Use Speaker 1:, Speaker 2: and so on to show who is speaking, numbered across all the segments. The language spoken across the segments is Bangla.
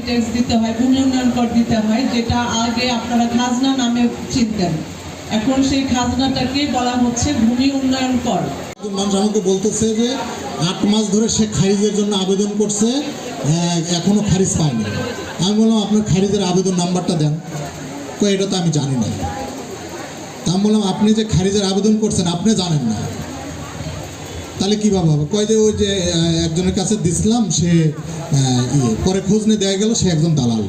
Speaker 1: ট্যাক্স দিতে হয়, ভূমি উন্নয়ন কর দিতে হয়, যেটা আগে আপনারা খাজনা নামে চিনতেন। এখন সেই খাজনাটাকে বলা হচ্ছে ভূমি উন্নয়ন কর।
Speaker 2: মানুষ আমাকে বলতেছে যে 8 মাস ধরে সে খারিজের জন্য আবেদন করছে, এখনো খারিজ পায়নি। আমি বললাম আপনার খারিজের আবেদন নাম্বারটা দেন। তো এটা তো আমি জানি না। তা আমি বললাম আপনি যে খারিজের আবেদন করছেন আপনি জানেন না, তাহলে কীভাবে হবে? কয় যে ওই যে একজনের কাছে দিছিলাম, সে পরে খোঁজ নিয়ে দেওয়া গেল সে একজন দালাল।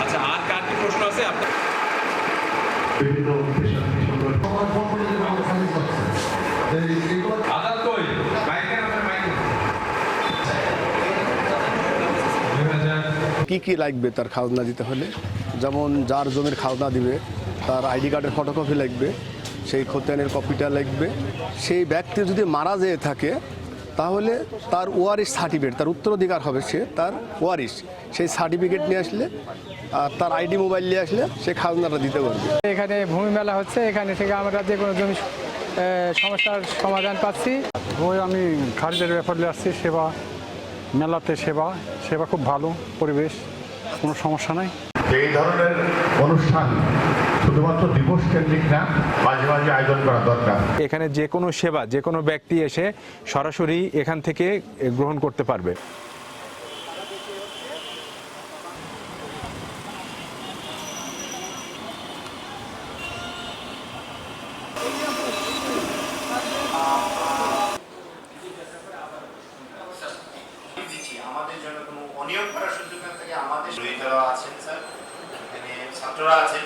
Speaker 3: আচ্ছা, আর কার কি প্রশ্ন আছে আপনার?
Speaker 4: কি কি লাগবে তার খাজনা দিতে হলে? যেমন যার জমির খাজনা দিবে তার আইডি কার্ডের ফটোকপি লাগবে, সেই খতিয়ানের কপিটা লাগবে। সেই ব্যক্তি যদি মারা যেয়ে থাকে তাহলে তার ওয়ারিশ সার্টিফিকেট, তার উত্তরাধিকার হবে সে তার ওয়ারিশ, সেই সার্টিফিকেট নিয়ে আসলে আর তার আইডি মোবাইল নিয়ে আসলে সে খাজনাটা দিতে পারবে।
Speaker 5: এখানে ভূমি মেলা হচ্ছে, এখানে থেকে আমরা যে কোনো জমি সমস্যার সমাধান পাচ্ছি।
Speaker 6: ওই আমি খারিজের ব্যাপারে আসছি, সেবা মেলাতে সেবা খুব ভালো, পরিবেশ কোনো সমস্যা নাই।
Speaker 7: এই ধরনের অনুষ্ঠান শুধুমাত্র দিবস কেন্দ্রিক না, মাঝে মাঝে আয়োজন করা দরকার।
Speaker 3: এখানে যে কোনো সেবা যে কোনো ব্যক্তি এসে সরাসরি এখান থেকে গ্রহণ করতে পারবে।
Speaker 8: আমাদের জন্য কোনো অনিয়ম করার সুযোগ না থাকে। আমাদের শহীদরা আছেন স্যার, এখানে ছাত্ররা আছেন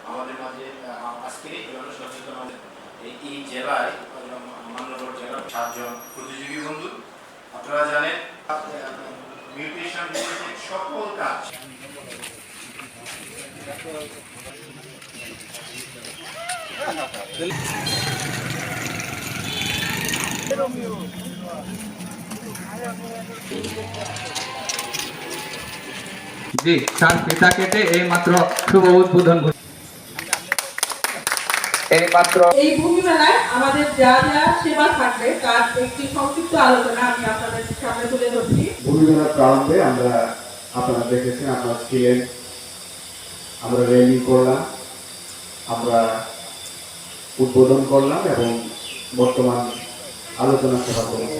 Speaker 8: আমাদের মাঝে। আজকের এই জনসচেতন এই জেলায় মান্যবর জেলার 7 জন প্রতিযোগী বন্ধু। আপনারা জানেন মিউটেশন রিলেটেড সকল কাজ
Speaker 9: জি স্যার, পিতা কেটে এই মাত্র শুভ উদ্বোধন
Speaker 1: এই ভূমি মেলায় আমাদের যা যা সেবা থাকবে তার একটি সংক্ষিপ্ত আলোচনা আমি আপনাদের সামনে তুলে ধরছি।
Speaker 7: ভূমি মেলার প্রারম্ভে আপনারা দেখেছেন, আপনারা ছিলেন, আমরা র্যালি করলাম, আমরা উদ্বোধন করলাম এবং বর্তমান আলোচনা সভা করেছি।